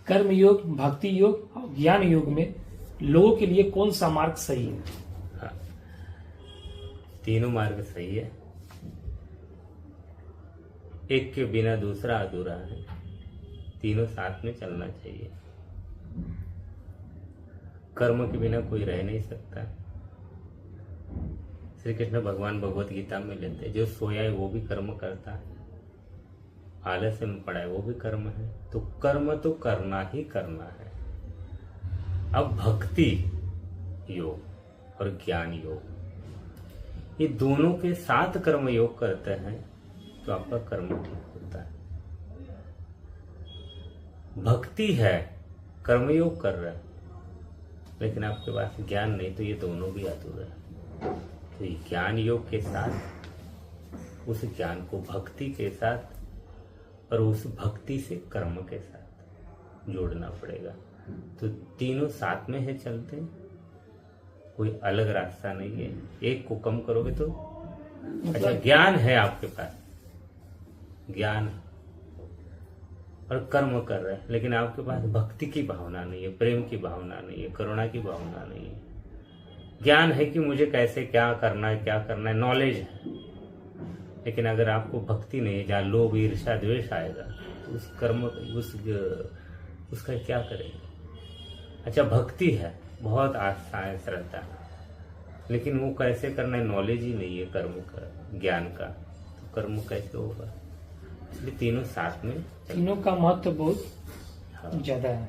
कर्म योग, भक्ति योग और ज्ञान योग में लोगों के लिए कौन सा मार्ग सही है? हाँ, तीनों मार्ग सही है। एक के बिना दूसरा अधूरा है। तीनों साथ में चलना चाहिए। कर्म के बिना कोई रह नहीं सकता। श्री कृष्ण भगवान भगवत गीता में लेते हैं, जो सोया है वो भी कर्म करता है, आलस्य में पड़ा है वो भी कर्म है। तो कर्म तो करना ही करना है। अब भक्ति योग और ज्ञान योग, ये दोनों के साथ कर्म योग करते हैं तो आपका कर्म ठीक होता है। भक्ति है, कर्मयोग कर रहा है, लेकिन आपके पास ज्ञान नहीं, तो ये दोनों भी अधूरा है। तो ये ज्ञान योग के साथ, उस ज्ञान को भक्ति के साथ और उस भक्ति से कर्म के साथ जोड़ना पड़ेगा। तो तीनों साथ में है चलते, कोई अलग रास्ता नहीं है। एक को कम करोगे तो अच्छा, ज्ञान है आपके पास, ज्ञान और कर्म कर रहे हैं, लेकिन आपके पास भक्ति की भावना नहीं है, प्रेम की भावना नहीं है, करुणा की भावना नहीं है। ज्ञान है कि मुझे कैसे क्या करना है, नॉलेज है, लेकिन अगर आपको भक्ति नहीं है, जहाँ लोभ ईर्ष्या द्वेष आएगा, तो उस कर्म उसका क्या करेंगे? अच्छा, भक्ति है, बहुत आस्था है, श्रद्धा, लेकिन वो कैसे करना है, नॉलेज ही नहीं है कर्म का, ज्ञान का, तो कर्म कैसे होगा? इसलिए तीनों साथ में, तीनों का महत्व बहुत हाँ, ज्यादा है।